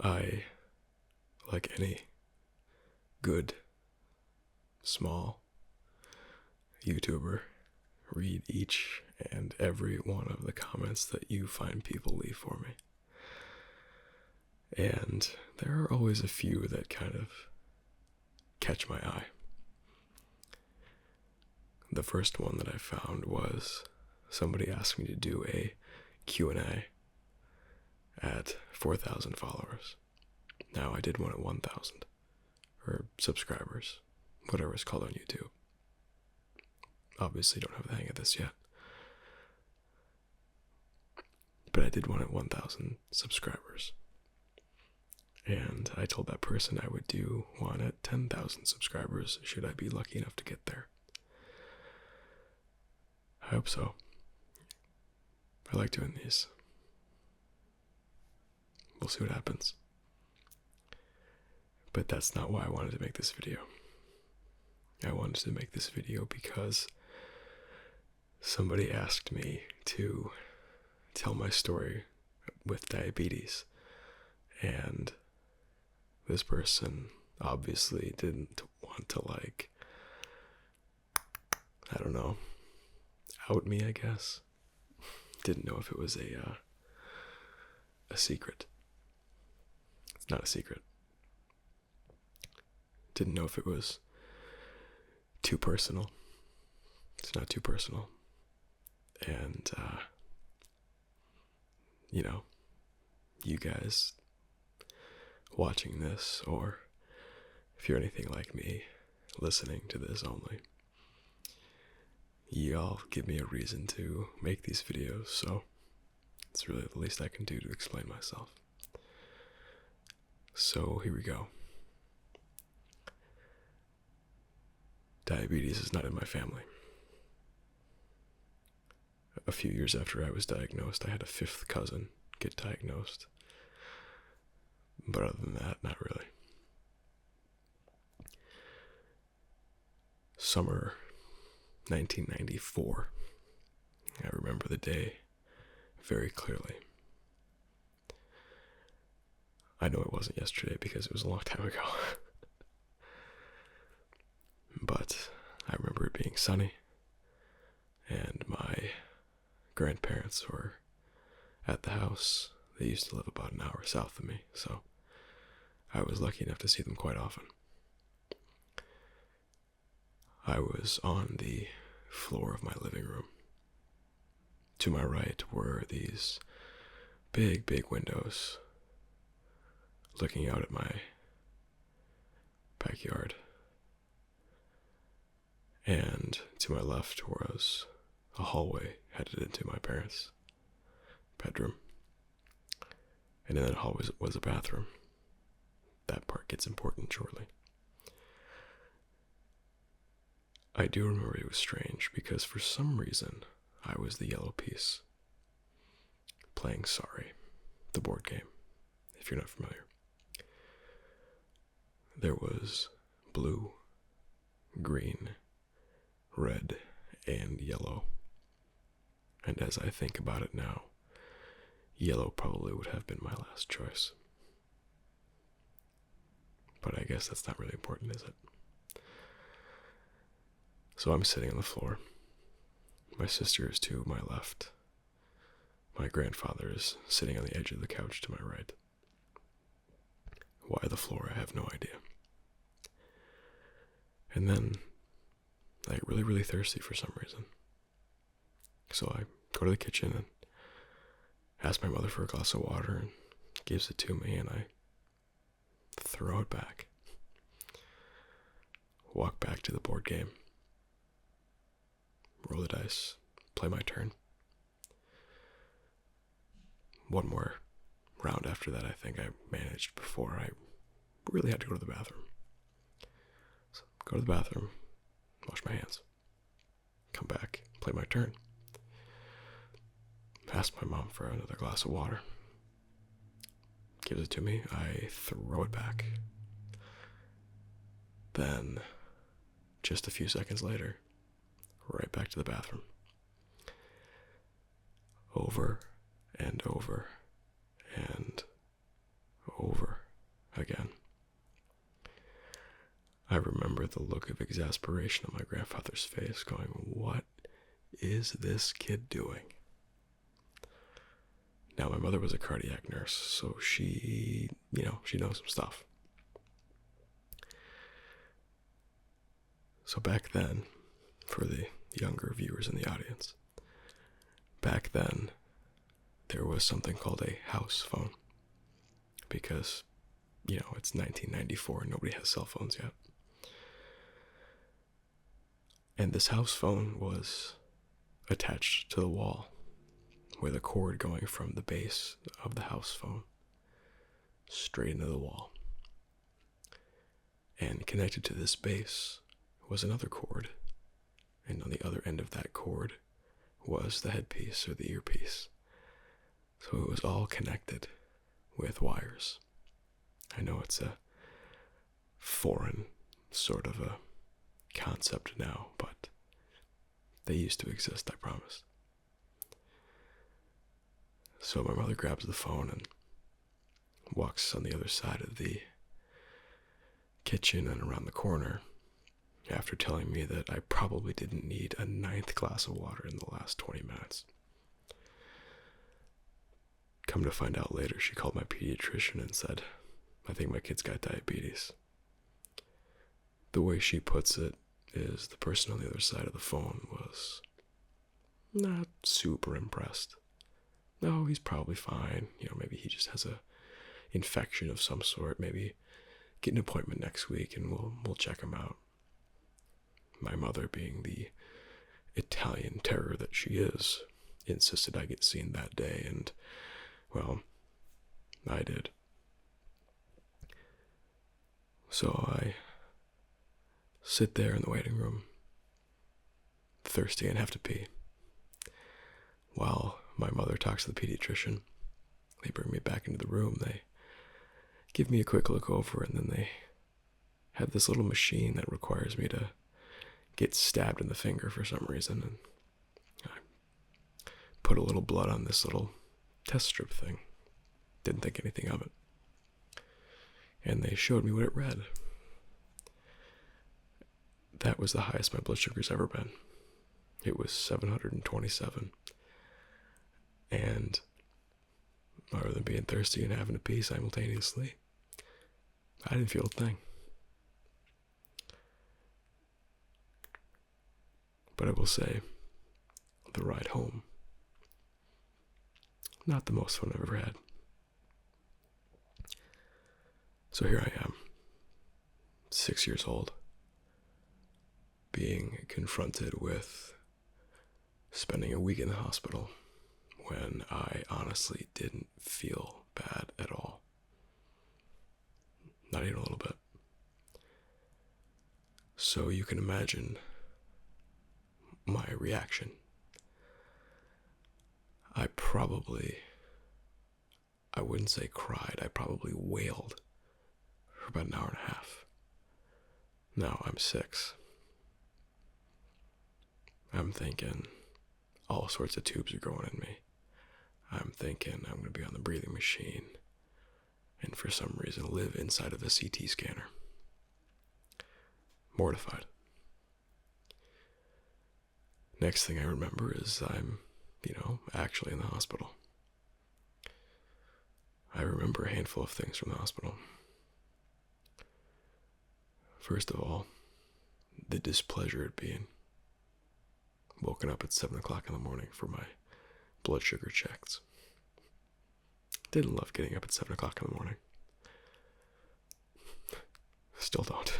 I, like any good, small YouTuber, read each and every one of the comments that you find people leave for me. And there are always a few that kind of catch my eye. The first one that I found was somebody asked me to do a Q&A at 4,000 followers. Now, I did one at 1,000, or subscribers, whatever it's called on YouTube. Obviously don't have the hang of this yet. But I did one at 1,000 subscribers. And I told that person I would do one at 10,000 subscribers should I be lucky enough to get there. I hope so. I like doing these. We'll see what happens. But that's not why I wanted to make this video. I wanted to make this video because somebody asked me to tell my story with diabetes. And this person obviously didn't want to, out me, I guess. Didn't know if it was a secret. It's not a secret. Didn't know if it was too personal. It's not too personal. And, you guys watching this, or if you're anything like me, listening to this only, y'all give me a reason to make these videos, so it's really the least I can do to explain myself. So here we go. Diabetes is not in my family. A few years after I was diagnosed, I had a fifth cousin get diagnosed. But other than that, not really. Summer 1994. I remember the day very clearly. I know it wasn't yesterday because it was a long time ago. But I remember it being sunny, and my grandparents were at the house. They used to live about an hour south of me, so I was lucky enough to see them quite often. I was on the floor of my living room. To my right were these big, big windows looking out at my backyard. And to my left was a hallway headed into my parents' bedroom. And in that hallway was a bathroom. That part gets important shortly. I do remember it was strange because for some reason I was the yellow piece playing Sorry, the board game, if you're not familiar. There was blue, green, red, and yellow. And as I think about it now, yellow probably would have been my last choice. But I guess that's not really important, is it? So I'm sitting on the floor. My sister is to my left. My grandfather is sitting on the edge of the couch to my right. Why the floor, I have no idea. And then I get really, really thirsty for some reason. So I go to the kitchen and ask my mother for a glass of water, and gives it to me, and I throw it back. Walk back to the board game. Roll the dice. Play my turn. One more round after that I think I managed before I really had to go to the bathroom. So go to the bathroom, wash my hands, come back, play my turn. Ask my mom for another glass of water. Gives it to me, I throw it back. Then, just a few seconds later, right back to the bathroom. Over and over and remember the look of exasperation on my grandfather's face, going, "What is this kid doing?" Now, my mother was a cardiac nurse, so she knows some stuff. So back then, for the younger viewers in the audience, back then, there was something called a house phone. Because, it's 1994 and nobody has cell phones yet. And this house phone was attached to the wall with a cord going from the base of the house phone straight into the wall. And connected to this base was another cord. And on the other end of that cord was the headpiece or the earpiece. So it was all connected with wires. I know it's a foreign sort of a concept now, but they used to exist, I promise. So my mother grabs the phone and walks on the other side of the kitchen and around the corner after telling me that I probably didn't need a 9th glass of water in the last 20 minutes. Come to find out later, she called my pediatrician and said, "I think my kid's got diabetes." The way she puts it is the person on the other side of the phone was not super impressed. No, he's probably fine. Maybe he just has a infection of some sort. Maybe get an appointment next week and we'll check him out. My mother, being the Italian terror that she is, insisted I get seen that day, and well, I did. So I sit there in the waiting room, thirsty and have to pee. While my mother talks to the pediatrician, they bring me back into the room. They give me a quick look over, and then they have this little machine that requires me to get stabbed in the finger for some reason. And I put a little blood on this little test strip thing. Didn't think anything of it. And they showed me what it read. That was the highest my blood sugar's ever been. It was 727. And rather than being thirsty and having to pee simultaneously, I didn't feel a thing. But I will say, the ride home, not the most fun I've ever had. So here I am, 6 years old, being confronted with spending a week in the hospital when I honestly didn't feel bad at all. Not even a little bit. So you can imagine my reaction. I wouldn't say cried, I probably wailed for about an hour and a half. Now I'm 6. I'm thinking all sorts of tubes are going in me. I'm thinking I'm going to be on the breathing machine and for some reason live inside of a CT scanner. Mortified. Next thing I remember is I'm, actually in the hospital. I remember a handful of things from the hospital. First of all, the displeasure at being woken up at 7 o'clock in the morning for my blood sugar checks. Didn't love getting up at 7 o'clock in the morning. Still don't.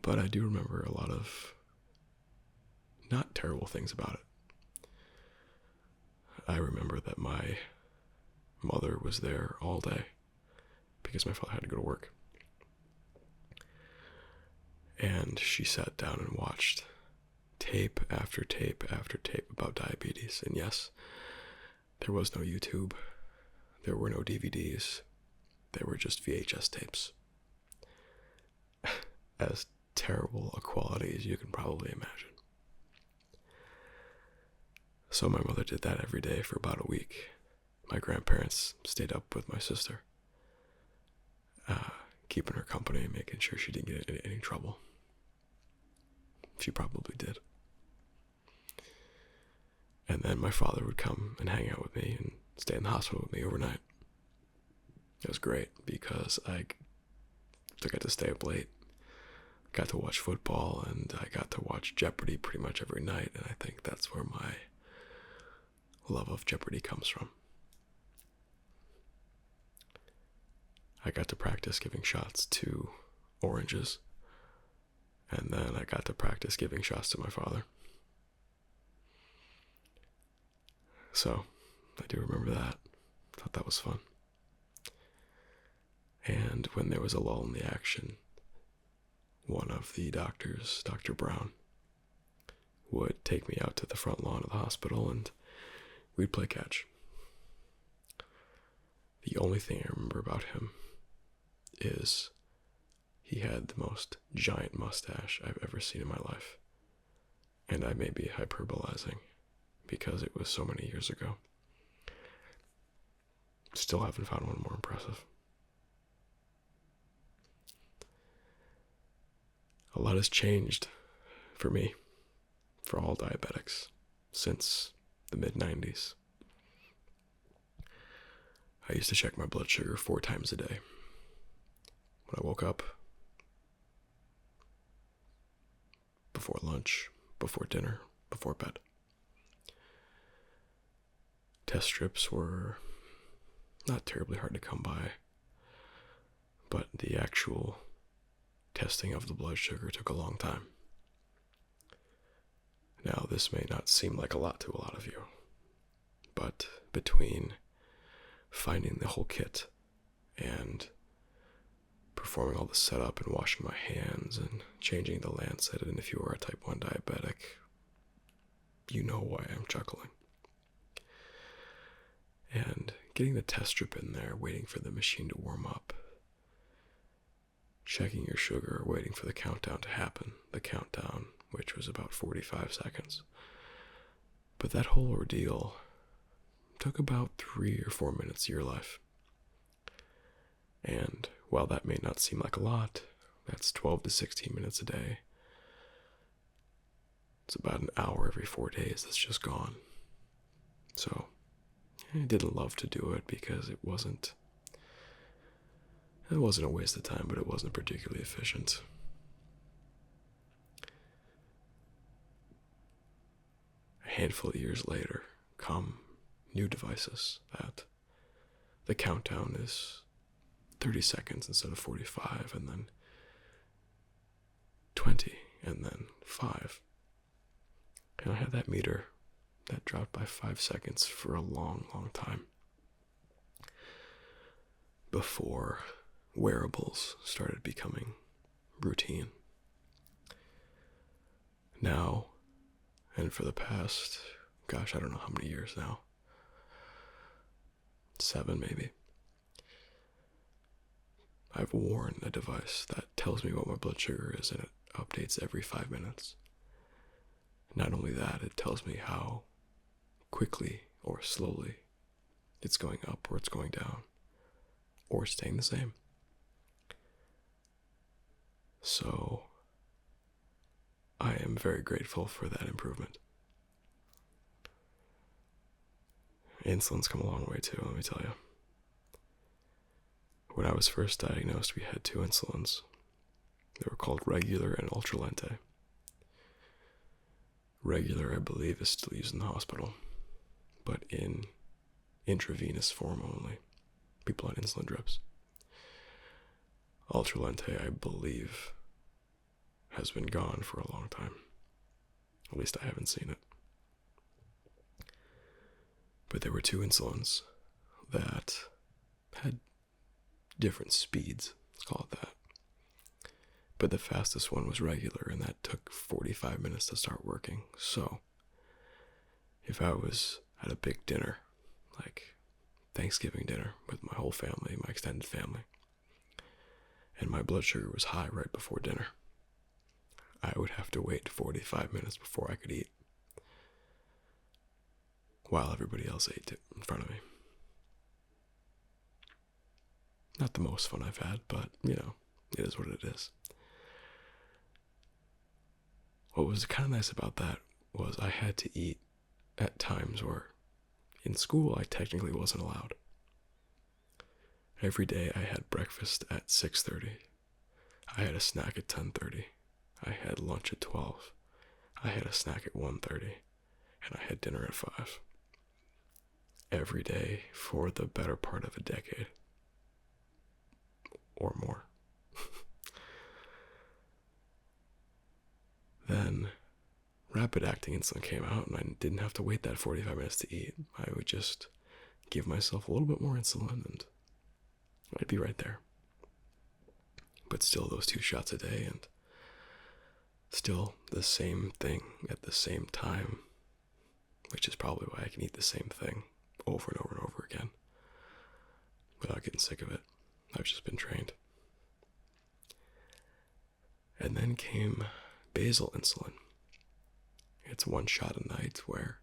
But I do remember a lot of not terrible things about it. I remember that my mother was there all day because my father had to go to work. And she sat down and watched tape after tape after tape about diabetes. And yes, there was no YouTube. There were no DVDs. There were just VHS tapes. As terrible a quality as you can probably imagine. So my mother did that every day for about a week. My grandparents stayed up with my sister. keeping her company, making sure she didn't get in any trouble. She probably did. And then my father would come and hang out with me and stay in the hospital with me overnight. It was great because I got to stay up late, got to watch football, and I got to watch Jeopardy pretty much every night, and I think that's where my love of Jeopardy comes from. I got to practice giving shots to oranges, and then I got to practice giving shots to my father. So, I do remember that. Thought that was fun. And when there was a lull in the action, one of the doctors, Dr. Brown, would take me out to the front lawn of the hospital and we'd play catch. The only thing I remember about him is he had the most giant mustache I've ever seen in my life. And I may be hyperbolizing because it was so many years ago. Still haven't found one more impressive. A lot has changed for me, for all diabetics, since the mid-90s. I used to check my blood sugar 4 times a day. When I woke up, before lunch, before dinner, before bed. Test strips were not terribly hard to come by, but the actual testing of the blood sugar took a long time. Now, this may not seem like a lot to a lot of you, but between finding the whole kit and performing all the setup and washing my hands and changing the lancet, and if you are a type 1 diabetic, you know why I'm chuckling. And getting the test strip in there, waiting for the machine to warm up, checking your sugar, waiting for the countdown to happen, the countdown, which was about 45 seconds. But that whole ordeal took about 3 or 4 minutes of your life. And while that may not seem like a lot, that's 12 to 16 minutes a day. It's about an hour every 4 days that's just gone. So, I didn't love to do it because it wasn't a waste of time, but it wasn't particularly efficient. A handful of years later come new devices that the countdown is 30 seconds instead of 45, and then 20, and then 5. And I had that meter that dropped by 5 seconds for a long, long time before wearables started becoming routine. Now, and for the past, I don't know how many years now, 7 maybe, I've worn a device that tells me what my blood sugar is, and it updates every 5 minutes. Not only that, it tells me how quickly or slowly it's going up or it's going down or staying the same. So I am very grateful for that improvement. Insulin's come a long way too, let me tell you. When I was first diagnosed, we had 2 insulins. They were called regular and ultra lente. Regular, I believe, is still used in the hospital, but in intravenous form only. People on insulin drips. Ultra lente, I believe, has been gone for a long time. At least I haven't seen it. But there were 2 insulins that had different speeds, let's call it that. But the fastest one was regular, and that took 45 minutes to start working. So, if I was at a big dinner, like Thanksgiving dinner with my whole family, my extended family, and my blood sugar was high right before dinner, I would have to wait 45 minutes before I could eat, while everybody else ate it in front of me. Not the most fun I've had, but, you know, it is what it is. What was kind of nice about that was I had to eat at times where in school I technically wasn't allowed. Every day I had breakfast at 6:30. I had a snack at 10:30. I had lunch at 12. I had a snack at 1:30, and I had dinner at 5. Every day for the better part of a decade or more. Then rapid acting insulin came out, and I didn't have to wait that 45 minutes to eat. I would just give myself a little bit more insulin and I'd be right there. But still, those 2 shots a day, and still the same thing at the same time, which is probably why I can eat the same thing over and over and over again without getting sick of it. I've just been trained. And then came basal insulin. It's 1 shot a night where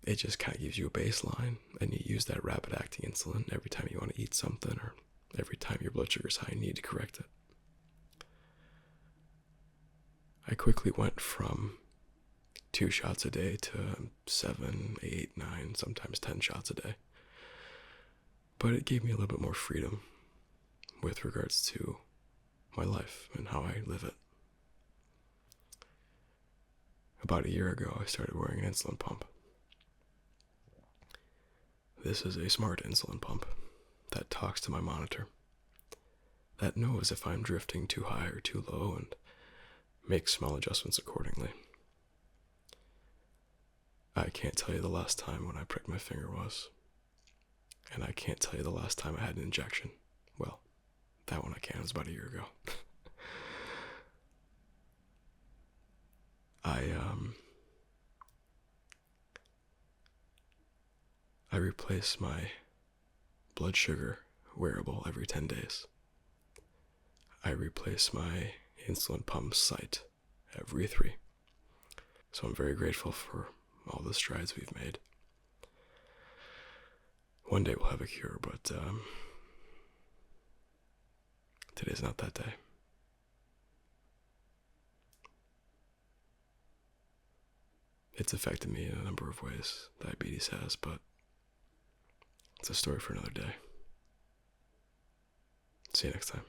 it just kind of gives you a baseline, and you use that rapid acting insulin every time you want to eat something or every time your blood sugar's high and you need to correct it. I quickly went from 2 shots a day to 7, 8, 9, sometimes 10 shots a day. But it gave me a little bit more freedom with regards to my life and how I live it. About a year ago, I started wearing an insulin pump. This is a smart insulin pump that talks to my monitor, that knows if I'm drifting too high or too low and makes small adjustments accordingly. I can't tell you the last time when I pricked my finger was, and I can't tell you the last time I had an injection. Well, that one I can. It was about a year ago. I replace my blood sugar wearable every 10 days. I replace my insulin pump site every 3. So I'm very grateful for all the strides we've made. One day we'll have a cure, but today's not that day. It's affected me in a number of ways, diabetes has, but it's a story for another day. See you next time.